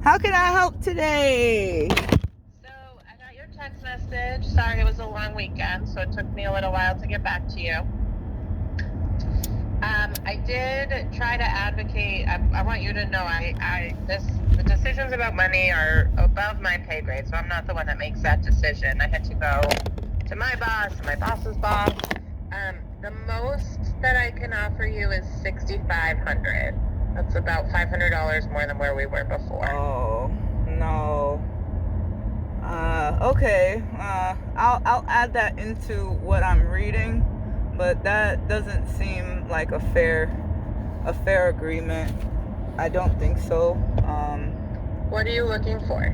How can I help today? So I got your text message. Sorry, it was a long weekend, so it took me a little while to get back to you. I did try to advocate. I want you to know, the decisions about money are above my pay grade, so I'm not the one that makes that decision. I had to go to my boss and my boss's boss. The most that I can offer you is $6,500. That's about $500 more than where we were before. Oh no. Okay. I'll add that into what I'm reading, but that doesn't seem like a fair agreement. I don't think so. What are you looking for?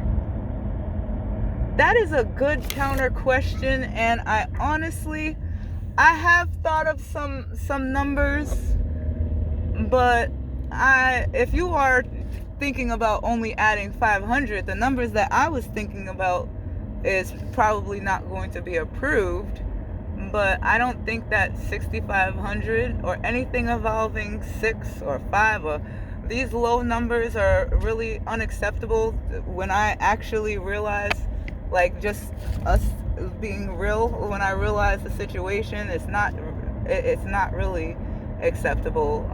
That is a good counter question, and I honestly, I have thought of some numbers, but if you are thinking about only adding 500, the numbers that I was thinking about is probably not going to be approved. But I don't think that 6,500 or anything involving 6 or 5 or these low numbers are really unacceptable. When I actually realize, like, just us being real, when I realize the situation, it's not really acceptable.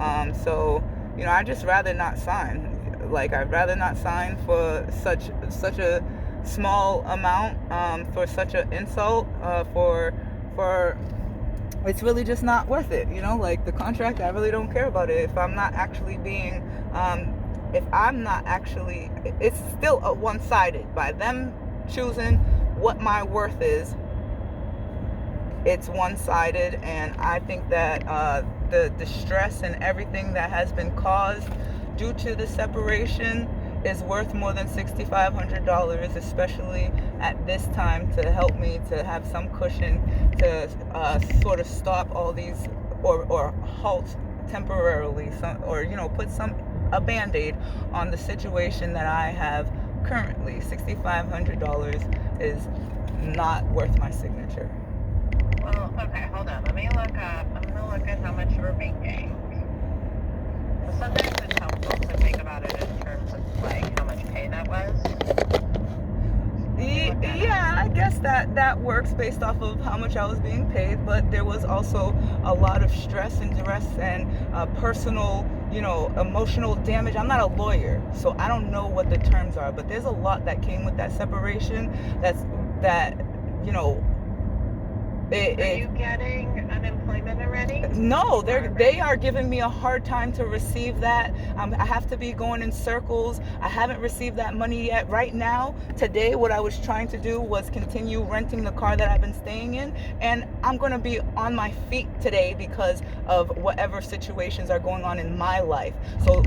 So I just rather not sign. Like, I'd rather not sign for such a small amount, for such an insult, for it's really just not worth it. Like, the contract, I really don't care about it if I'm not actually being it's still a one-sided by them choosing what my worth is. It's one-sided, and I think that the stress and everything that has been caused due to the separation is worth more than $6,500, especially at this time, to help me to have some cushion to sort of stop all these, or halt temporarily, put a band-aid on the situation that I have currently. $6,500 is not worth my signature. Well, okay, hold on. Let me look up. I'm going to look at how much you were making. Sometimes it's helpful to think about it in terms of, like, how much pay that was. Yeah, I guess that works based off of how much I was being paid, but there was also a lot of stress and duress and personal, emotional damage. I'm not a lawyer, so I don't know what the terms are, but there's a lot that came with that separation. Are you getting unemployment already? No, they are giving me a hard time to receive that. I have to be going in circles. I haven't received that money yet. Right now, today, what I was trying to do was continue renting the car that I've been staying in, and I'm going to be on my feet today because of whatever situations are going on in my life. So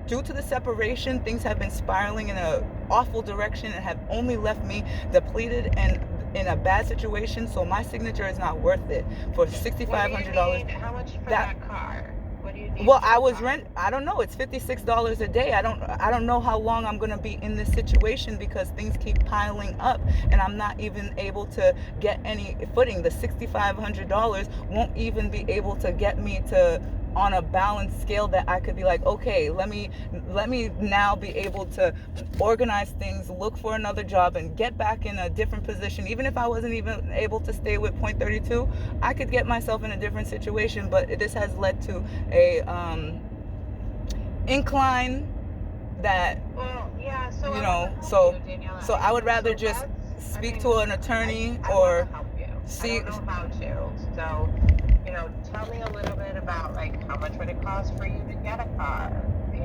due to the separation, things have been spiraling in an awful direction and have only left me depleted and in a bad situation. So my signature is not worth it for $6,500. How much for that car? What do you need? Well, I don't know. It's $56 a day. I don't know how long I'm going to be in this situation because things keep piling up and I'm not even able to get any footing. The $6,500 won't even be able to get me to on a balanced scale that I could be like, okay, let me now be able to organize things, look for another job, and get back in a different position. Even if I wasn't even able to stay with point 32, I could get myself in a different situation. But this has led to a incline that, so I would rather just speak to an attorney or see. I don't know how to. So, tell me a little bit about, like, how much would it cost for you to get a car?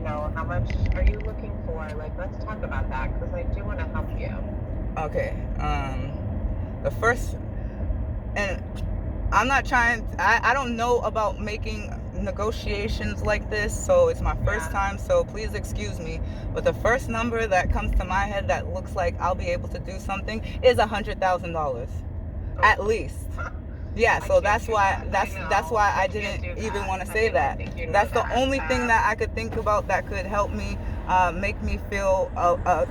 How much are you looking for? Like, let's talk about that because I do want to help you. Okay. The first, and I'm not trying. I don't know about making negotiations like this, so it's my first time. So please excuse me. But the first number that comes to my head that looks like I'll be able to do something is $100,000, at least. Yeah, so that's why I didn't even want to say that. That's the only thing that I could think about that could help me make me feel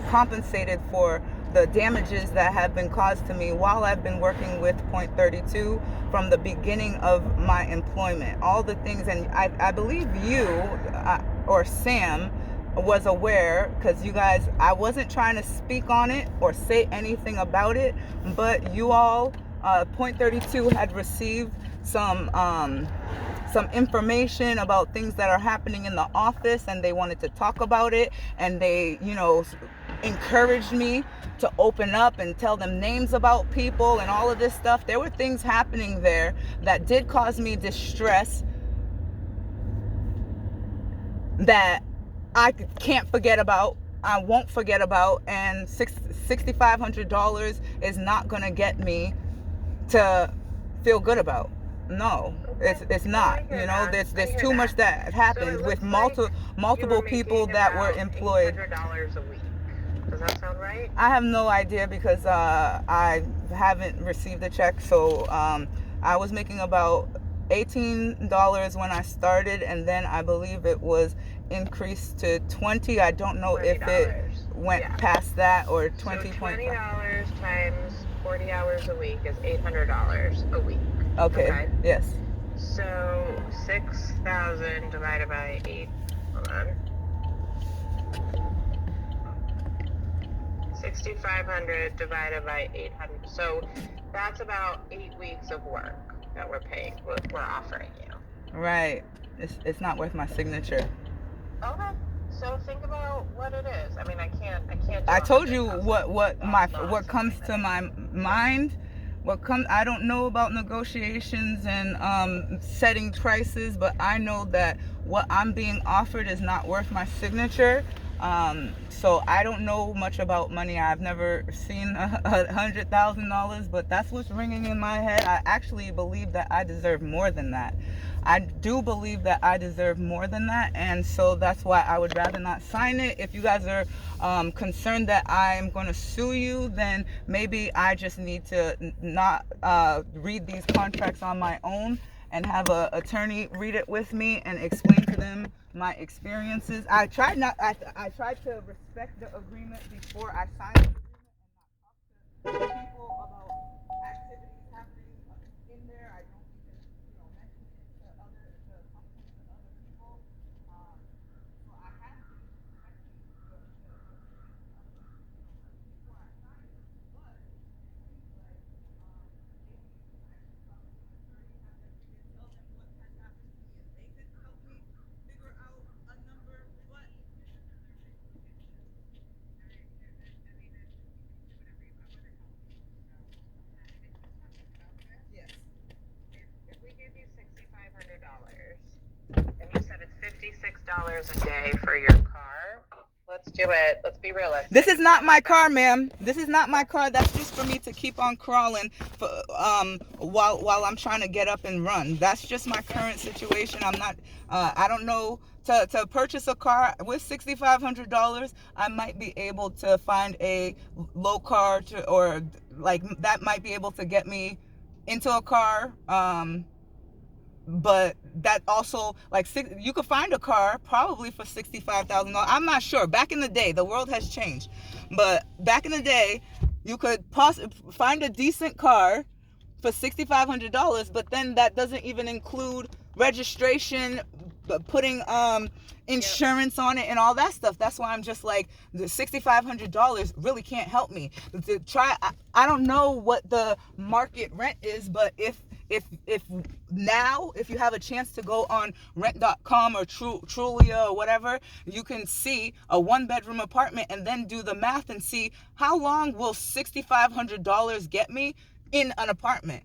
compensated for the damages that have been caused to me while I've been working with Point 32 from the beginning of my employment. All the things, and I believe you or Sam was aware, because you guys, I wasn't trying to speak on it or say anything about it, but you all, Point 32 had received some information about things that are happening in the office, and they wanted to talk about it, and they, encouraged me to open up and tell them names about people and all of this stuff. There were things happening there that did cause me distress that I can't forget about. I won't forget about. And $6,500 is not going to get me to feel good about. No, it's not. There's too much that happened with multiple people that were employed. $800 a week. Does that sound right? I have no idea, because I haven't received a check. So I was making about $18 when I started, and then I believe it was increased to $20. I don't know if it went past that, or 20. So $20 times 40 hours a week is $800 a week. Okay. Yes. So 6,000 divided by 8. Hold on. 6,500 divided by 800. So that's about 8 weeks of work that we're offering you. Right. It's not worth my signature. Okay. So think about what it is. I mean, I can't. I told you what comes to my mind. I don't know about negotiations and setting prices, but I know that what I'm being offered is not worth my signature. So I don't know much about money. I've never seen $100,000, but that's what's ringing in my head. I actually believe that I deserve more than that. I do believe that I deserve more than that, and so that's why I would rather not sign it. If you guys are concerned that I'm going to sue you, then maybe I just need to not read these contracts on my own and have an attorney read it with me and explain to them my experiences. I tried to respect the agreement before I signed the agreement and not talk to people about activities happening in there. I don't even mention it to other companies, to other people. So I had been respecting the before I signed it, but it seems like maybe I should talk to an attorney, have them read it, tell them what has happened to me, and they could help me figure out a number. But yes. If we give you $6,500 and you said it's $56 a day for your car, let's do it. Let's be realistic. This is not my car, ma'am. This is not my car. That's just for me to keep on crawling for, while I'm trying to get up and run. That's just my current situation. I'm not. I don't know. To purchase a car with $6,500, I might be able to find a low car or like that might be able to get me into a car. But that also, like, you could find a car probably for $65,000. I'm not sure. Back in the day, the world has changed, but back in the day, you could find a decent car for $6,500, but then that doesn't even include registration, putting insurance on it and all that stuff. That's why I'm just like, the $6,500 really can't help me. I don't know what the market rent is, but if you have a chance to go on rent.com or Trulia or whatever, you can see a 1-bedroom apartment and then do the math and see how long will $6,500 get me in an apartment.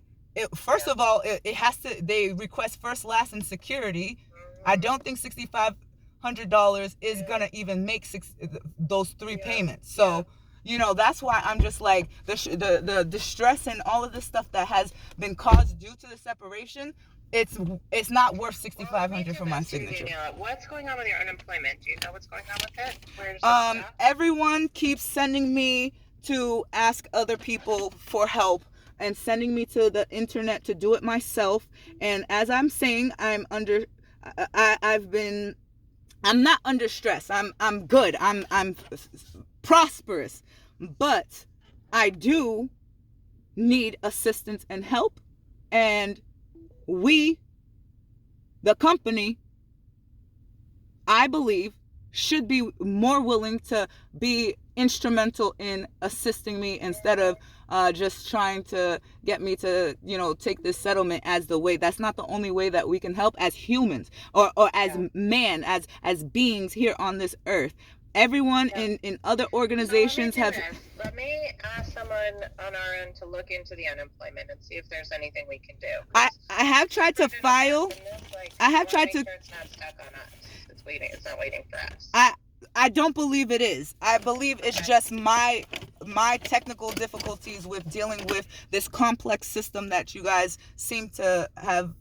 First of all, it has to, they request first, last, and security. I don't think $6,500 is gonna even make those 3 payments. So that's why I'm just like, the distress and all of this stuff that has been caused due to the separation, it's not worth $6,500 for my signature. What's going on with your unemployment? Do you know what's going on with it? Everyone keeps sending me to ask other people for help and sending me to the internet to do it myself. And as I'm saying, I'm not under stress. I'm good. I'm prosperous, but I do need assistance and help. And we, the company, I believe, should be more willing to be instrumental in assisting me instead of just trying to get me to, take this settlement as the way. That's not the only way that we can help as humans, or as man, as beings here on this earth. Everyone in other organizations Let me ask someone on our end to look into the unemployment and see if there's anything we can do. I have tried to file. I have tried to. Sure it's not stuck on us. It's not waiting for us. I don't believe it is. I believe it's just my technical difficulties with dealing with this complex system that you guys seem to have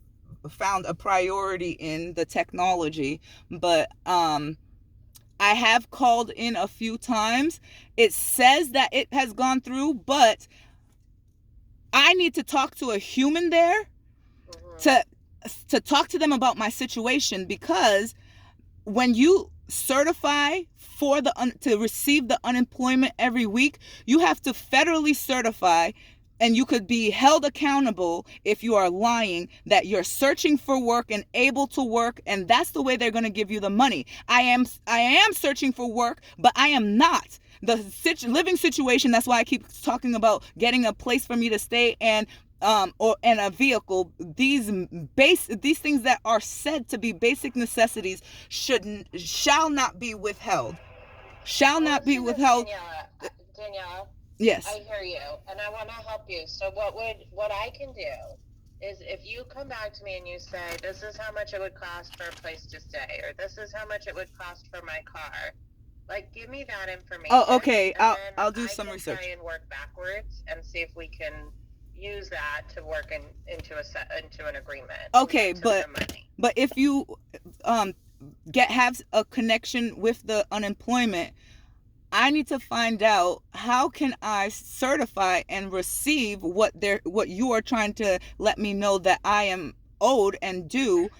found a priority in, the technology. But I have called in a few times. It says that it has gone through, but I need to talk to a human there to talk to them about my situation, because when you certify for to receive the unemployment every week, you have to federally certify, and you could be held accountable if you are lying that you're searching for work and able to work, and that's the way they're going to give you the money. I am searching for work, but I am not. The living situation, that's why I keep talking about getting a place for me to stay and a vehicle. These things that are said to be basic necessities shall not be withheld. Danielle, yes, I hear you, and I want to help you. So what I can do is, if you come back to me and you say, this is how much it would cost for a place to stay, or this is how much it would cost for my car, like, give me that information. Oh, okay. I'll do some research. Try and work backwards and see if we can use that to work into an agreement. Okay, but if you have a connection with the unemployment, I need to find out, how can I certify and receive what you are trying to let me know that I am owed and due,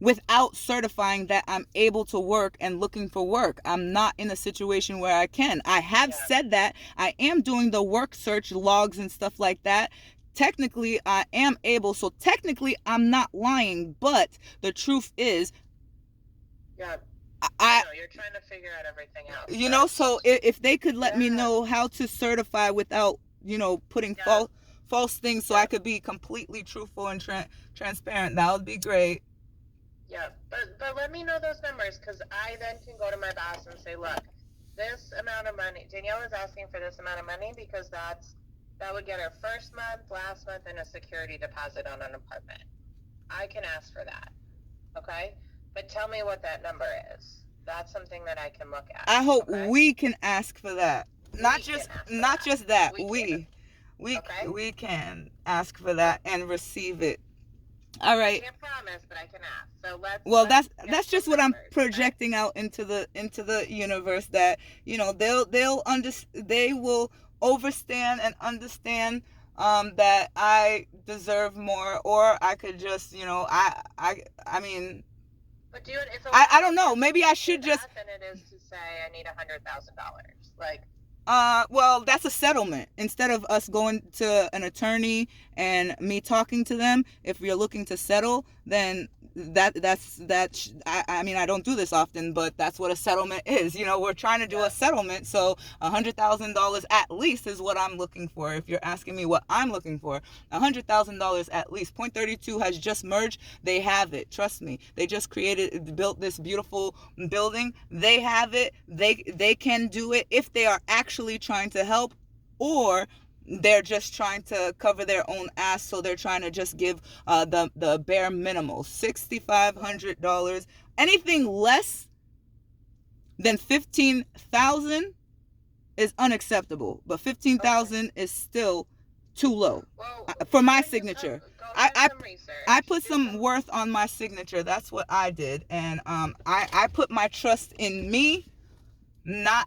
without certifying that I'm able to work and looking for work. I'm not in a situation where I can. I have said that I am doing the work search logs and stuff like that. Technically, I am able. So technically, I'm not lying. But the truth is, I know, you're trying to figure out everything else. So if they could let me know how to certify without, putting false things, so I could be completely truthful and transparent, that would be great. Yeah, but let me know those numbers, because I then can go to my boss and say, look, this amount of money, Danielle is asking for this amount of money because that would get her first month, last month, and a security deposit on an apartment. I can ask for that, okay? But tell me what that number is. That's something that I can look at. I hope we can ask for that. Not just that. We can ask for that and receive it. All right. I can't promise, but I can ask. So that's just what I'm projecting out into the universe, that they will overstand and understand that I deserve more, or I could just I mean. But dude, it's I don't know. Maybe I should just. Than it is to say I need $100,000. Like. Well, that's a settlement. Instead of us going to an attorney and me talking to them, if you're looking to settle, then that's I mean, I don't do this often, but that's what a settlement is. We're trying to do a settlement, so $100,000 at least is what I'm looking for. If you're asking me what I'm looking for, $100,000 at least. Point 32 has just merged. They have it. Trust me. They just built this beautiful building. They have it. They can do it if they are actually trying to help, or they're just trying to cover their own ass, so they're trying to just give the bare minimal, $6,500. Anything less than $15,000 is unacceptable, but $15,000 is still too low for my signature. I put some worth on my signature. That's what I did, and I put my trust in me, not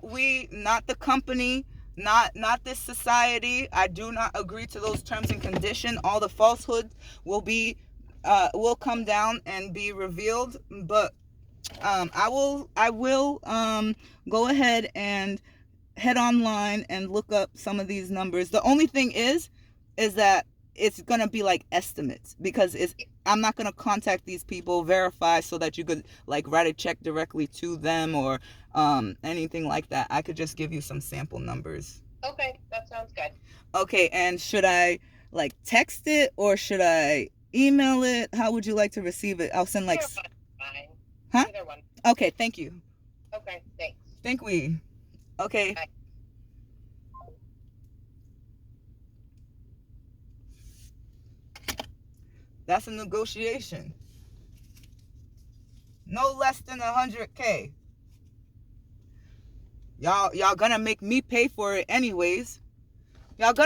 we, not the company. Not this society. I do not agree to those terms and conditions. All the falsehoods will come down and be revealed. But I will go ahead and head online and look up some of these numbers. The only thing is that it's gonna be like estimates, because I'm not gonna contact these people, verify, so that you could like write a check directly to them or anything like that. I could just give you some sample numbers. Okay, that sounds good. Okay, and should I like text it or should I email it? How would you like to receive it? I'll send like. Either one's fine. Huh? Either one. Okay, thank you. Okay, thanks. Thank we. Okay. Bye. That's a negotiation. No less than 100K. Y'all gonna make me pay for it anyways. Trying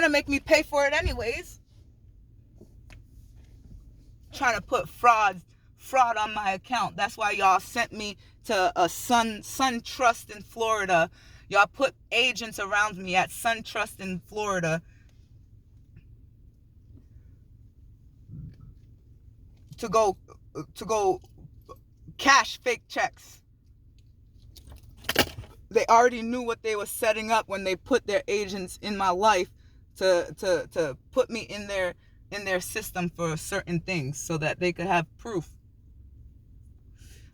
to put fraud on my account. That's why y'all sent me to a Sun Trust in Florida. Y'all put agents around me at Sun Trust in Florida to go cash fake checks. They already knew what they were setting up when they put their agents in my life to put me in their system for certain things so that they could have proof.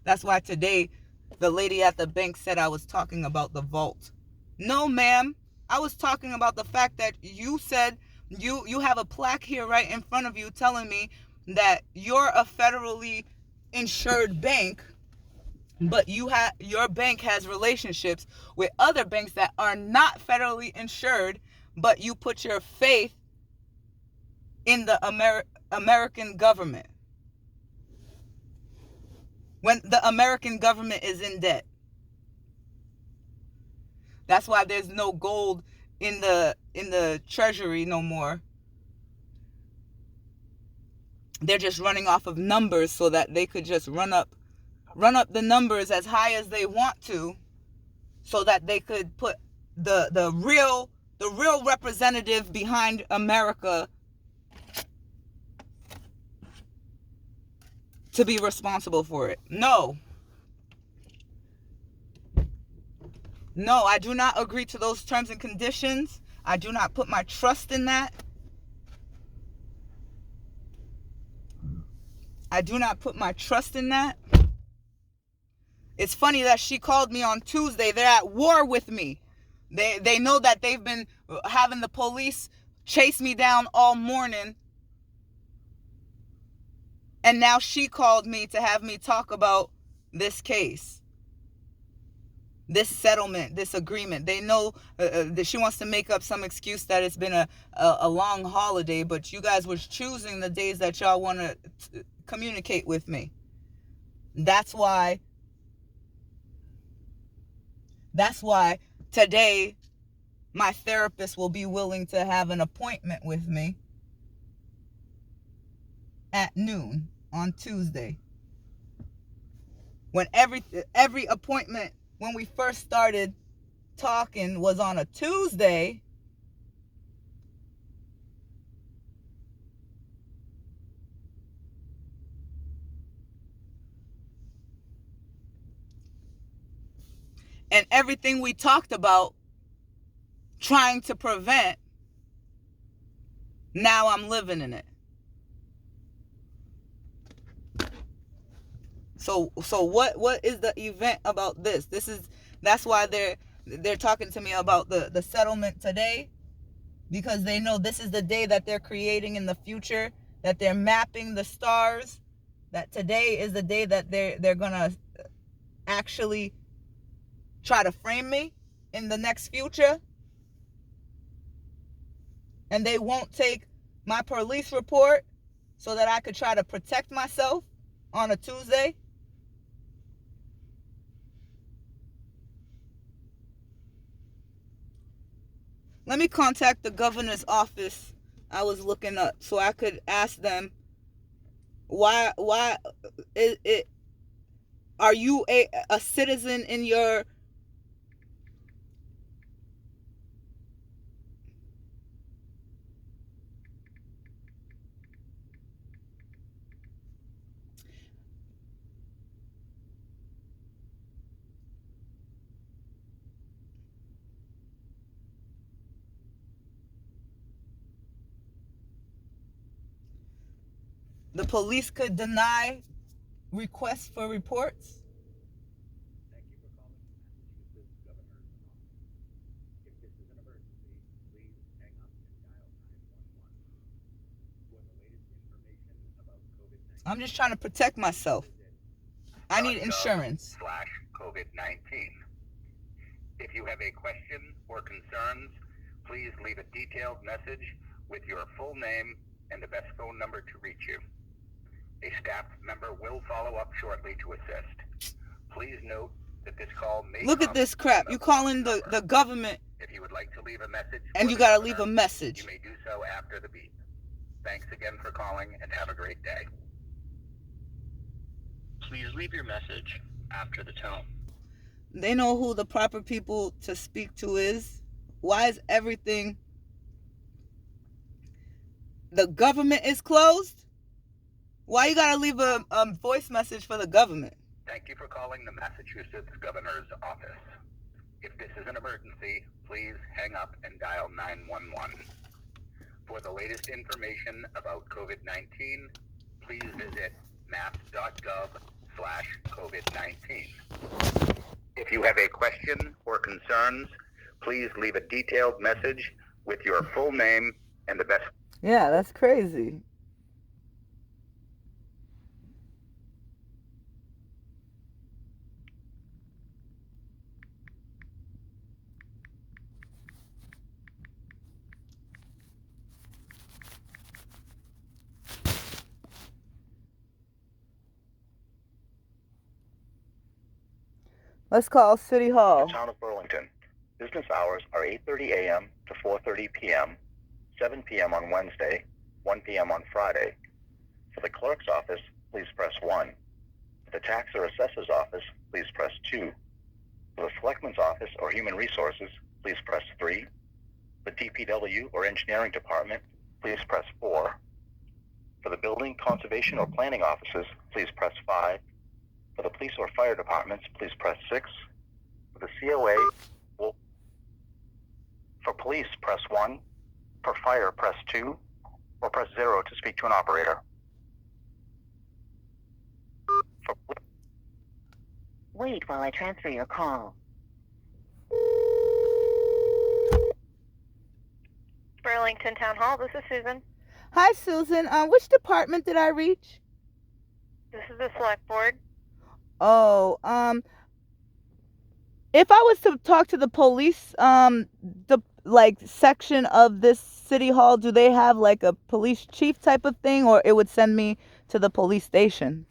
That's why today the lady at the bank said I was talking about the vault. No, ma'am. I was talking about the fact that you said you have a plaque here right in front of you telling me that you're a federally insured bank, but your bank has relationships with other banks that are not federally insured, but you put your faith in the American government when the American government is in debt. That's why there's no gold in the treasury no more. They're just running off of numbers so that they could just run up the numbers as high as they want to, so that they could put the real representative behind America to be responsible for it. No, I do not agree to those terms and conditions. I do not put my trust in that. It's funny that she called me on Tuesday. They're at war with me. They know that they've been having the police chase me down all morning. And now she called me to have me talk about this case, this settlement, this agreement. They know that she wants to make up some excuse that it's been a long holiday, but you guys was choosing the days that y'all want to communicate with me. That's why today my therapist will be willing to have an appointment with me at noon on Tuesday. When every appointment when we first started talking was on a Tuesday, and everything we talked about trying to prevent, now I'm living in it. So what is the event about this? That's why they're talking to me about the settlement today, because they know this is the day that they're creating in the future, that they're mapping the stars, that today is the day that they're gonna actually try to frame me in the next future. And they won't take my police report so that I could try to protect myself on a Tuesday. Let me contact the governor's office I was looking up so I could ask them why are you a citizen in your The police could deny requests for reports. Thank you for calling Massachusetts Governor's Office. If this is an emergency, please hang up and dial 911. For the latest information about COVID-19, I'm just trying to protect myself. I need insurance. /COVID-19. If you have a question or concerns, please leave a detailed message with your full name and the best phone number to reach you. A staff member will follow up shortly to assist. Please note that this call may Look at this crap. You calling the government. If you would like to leave a message, and you gotta leave a message. You may do so after the beep. Thanks again for calling and have a great day. Please leave your message after the tone. They know who the proper people to speak to is. Why is everything... The government is closed? Why you gotta leave a voice message for the government? Thank you for calling the Massachusetts Governor's Office. If this is an emergency, please hang up and dial 911. For the latest information about COVID-19, please visit mass.gov/COVID-19. If you have a question or concerns, please leave a detailed message with your full name and the best... Yeah, that's crazy. Let's call City Hall. The town of Burlington. Business hours are 8:30 a.m. to 4:30 p.m., 7 p.m. on Wednesday, 1 p.m. on Friday. For the clerk's office, please press 1. For the tax or assessor's office, please press 2. For the selectman's office or human resources, please press 3. For DPW or engineering department, please press 4. For the building, conservation, or planning offices, please press 5. For the police or fire departments, please press 6. For the COA, for police, press 1. For fire, press 2. Or press 0 to speak to an operator. Wait while I transfer your call. Burlington Town Hall, this is Susan. Hi, Susan. Which department did I reach? This is the select board. Oh, if I was to talk to the police, the section of this city hall, do they have like a police chief type of thing, or it would send me to the police station?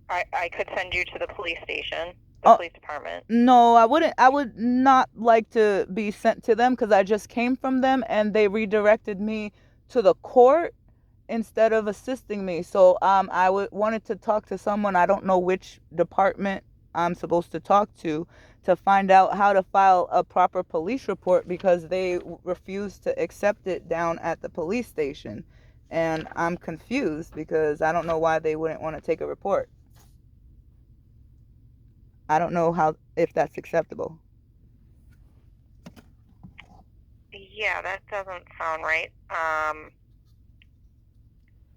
I could send you to the police station, the police department. No, I wouldn't. I would not like to be sent to them because I just came from them and they redirected me to the court instead of assisting me. So I wanted to talk to someone. I don't know which department I'm supposed to talk to find out how to file a proper police report because they refused to accept it down at the police station. And I'm confused because I don't know why they wouldn't want to take a report. I don't know if that's acceptable. Yeah, that doesn't sound right.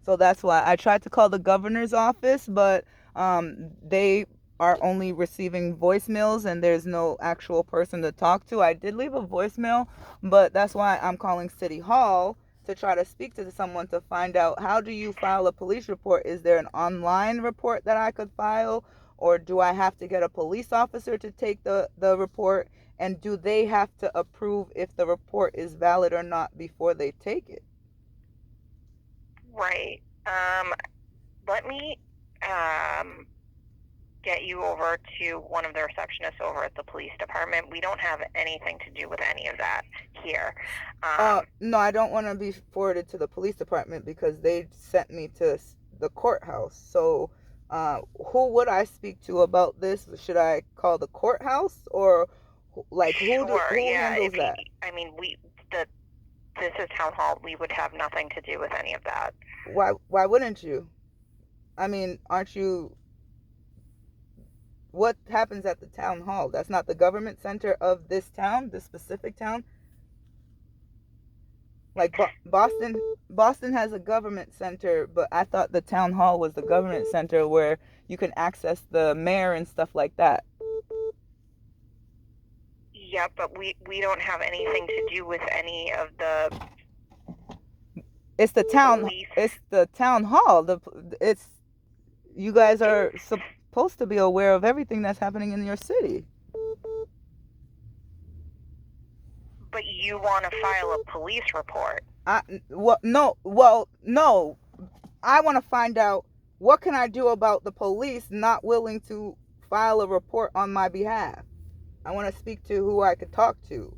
So that's why I tried to call the governor's office, but they are only receiving voicemails and there's no actual person to talk to. I did leave a voicemail, but that's why I'm calling City Hall to try to speak to someone to find out how do you file a police report? Is there an online report that I could file, or do I have to get a police officer to take the report? And do they have to approve if the report is valid or not before they take it? Right. Let me get you over to one of the receptionists over at the police department. We don't have anything to do with any of that here. No, I don't want to be forwarded to the police department because they sent me to the courthouse. So who would I speak to about this? Should I call the courthouse or who handles that? This is town hall. We would have nothing to do with any of that. Why wouldn't you? I mean, aren't you... What happens at the town hall? That's not the government center of this town, this specific town? Like Boston has a government center, but I thought the town hall was the government center where you can access the mayor and stuff like that. Yeah, but we don't have anything to do with any of the It's the town. police. It's the town hall. It's you guys are supposed to be aware of everything that's happening in your city. But you want to file a police report. No. I want to find out what can I do about the police not willing to file a report on my behalf. I want to speak to who I could talk to.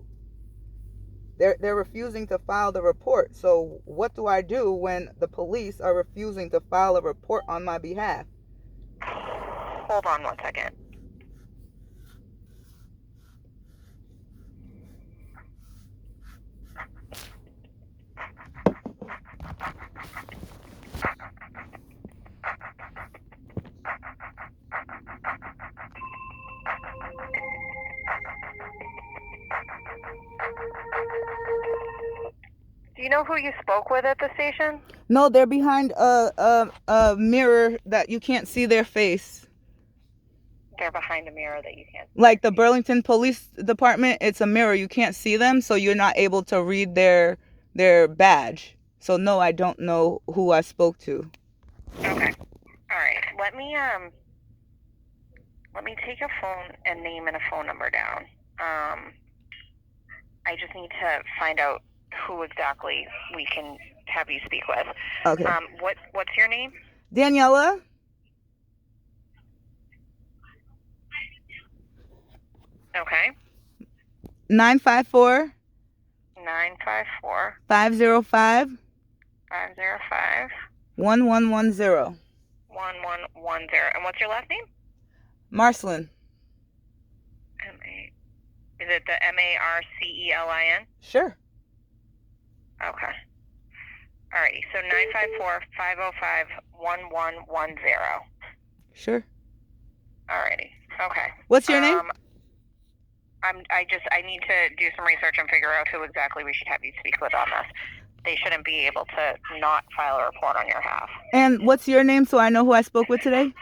They're refusing to file the report. So what do I do when the police are refusing to file a report on my behalf? Hold on one second. Do you know who you spoke with at the station? No, they're behind a mirror that you can't see their face. They're behind a mirror that you can't see. Like the Burlington Police Department, it's a mirror. You can't see them, so you're not able to read their badge. So no, I don't know who I spoke to. Okay. All right. Let me take a name and a phone number down. I just need to find out who exactly we can have you speak with. Okay. What's your name? Daniela? Okay. 954 954 505 505 1110. 1110. And what's your last name? Marcelin. Is it the Marcelin? Sure. Okay. Alrighty. So 954-505-1110. Sure. Alrighty. Okay. What's your name? I need to do some research and figure out who exactly we should have you speak with on this. They shouldn't be able to not file a report on your behalf. And what's your name so I know who I spoke with today?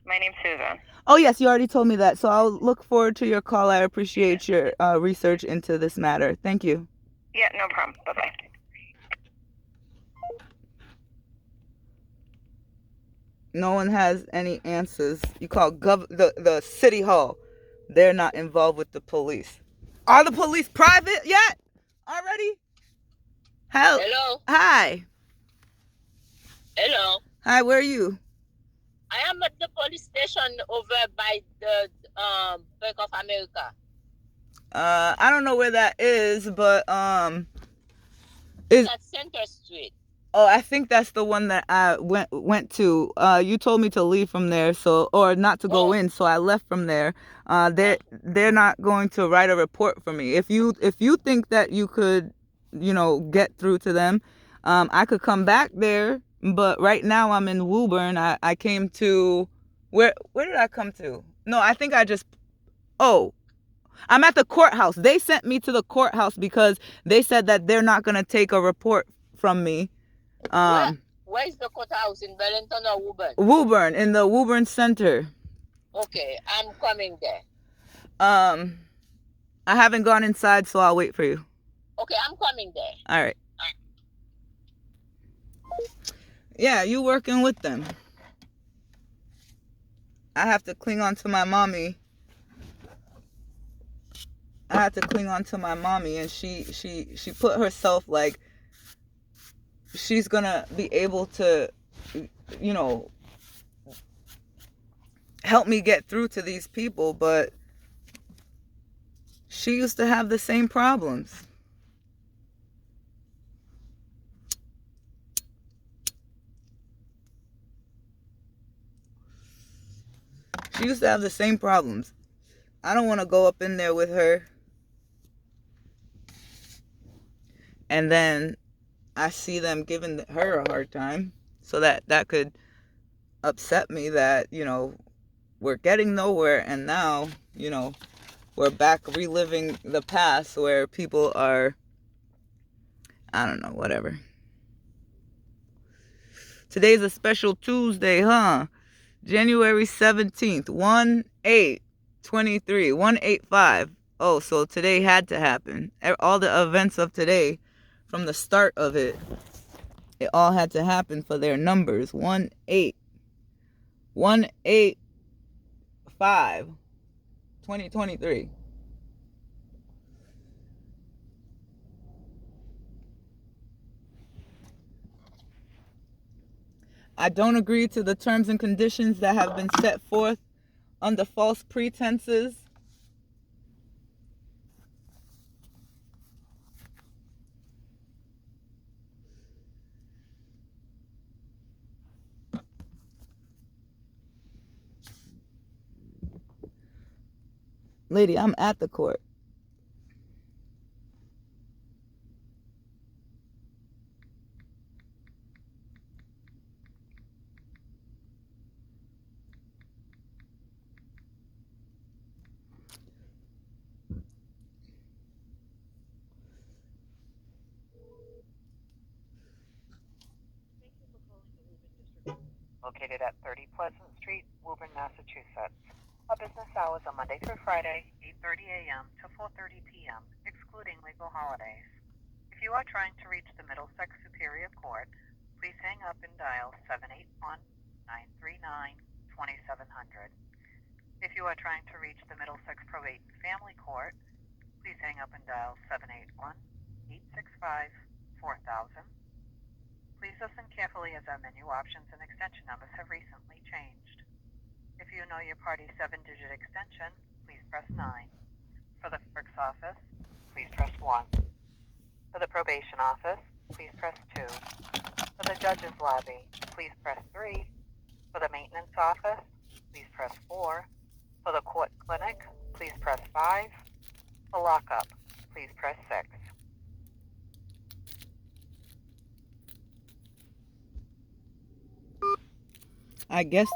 My name's Susan. Oh, yes, you already told me that. So I'll look forward to your call. I appreciate your research into this matter. Thank you. Yeah, no problem. Bye-bye. No one has any answers. You call the city hall. They're not involved with the police. Are the police private yet? Already? Hello. Hi. Hello. Hi, where are you? I am at the police station over by the Bank of America. I don't know where that is, but It's at Center Street. Oh, I think that's the one that I went to. You told me to leave from there, or not to go in, so I left from there. They're not going to write a report for me. If you think that you could, get through to them, I could come back there. But right now I'm in Woburn. I came to where did I come to? No, I think I'm at the courthouse. They sent me to the courthouse because they said that they're not gonna take a report from me. Where is the courthouse, in Burlington or Woburn? Woburn, in the Woburn Center. Okay, I'm coming there. I haven't gone inside, so I'll wait for you. Okay, I'm coming there. All right. Yeah, you working with them. I have to cling on to my mommy. And she put herself like she's gonna be able to, help me get through to these people, but she used to have the same problems. She used to have the same problems. I don't want to go up in there with her. And then I see them giving her a hard time. So that could upset me that, we're getting nowhere. And now, we're back reliving the past where people are I don't know, whatever. Today's a special Tuesday, huh? January 17th, 1/8/23, 185. Oh, so today had to happen. All the events of today, from the start of it, it all had to happen for their numbers. 1/8/185, 2023. I don't agree to the terms and conditions that have been set forth under false pretenses. Lady, I'm at the court. Located at 30 Pleasant Street, Woburn, Massachusetts. Our business hours are Monday through Friday, 8:30 a.m. to 4:30 p.m., excluding legal holidays. If you are trying to reach the Middlesex Superior Court, please hang up and dial 781-939-2700. If you are trying to reach the Middlesex Probate and Family Court, please hang up and dial 781-865-4000. Please listen carefully as our menu options and extension numbers have recently changed. If you know your party's 7-digit extension, please press 9. For the clerk's office, please press 1. For the probation office, please press 2. For the judge's lobby, please press 3. For the maintenance office, please press 4. For the court clinic, please press 5. For lockup, please press 6. I guess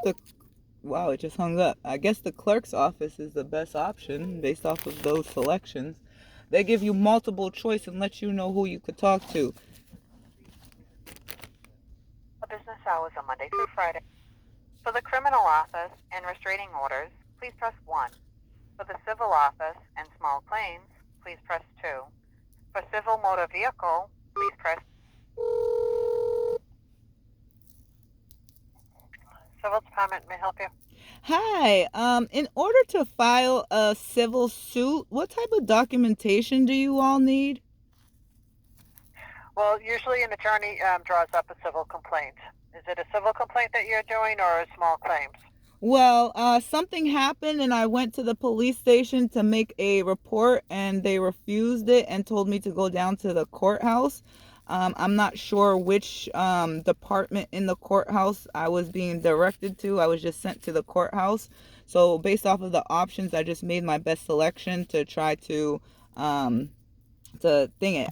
wow, it just hung up. I guess the clerk's office is the best option based off of those selections. They give you multiple choice and let you know who you could talk to. Our business hours are Monday through Friday. For the criminal office and restraining orders, please press 1. For the civil office and small claims, please press 2. For civil motor vehicle, please press Civil Department, may I help you? Hi, in order to file a civil suit, what type of documentation do you all need? Well, usually an attorney draws up a civil complaint. Is it a civil complaint that you're doing or a small claims? Well, something happened and I went to the police station to make a report and they refused it and told me to go down to the courthouse. I'm not sure which department in the courthouse I was being directed to. I was just sent to the courthouse. So based off of the options, I just made my best selection to try to thing it.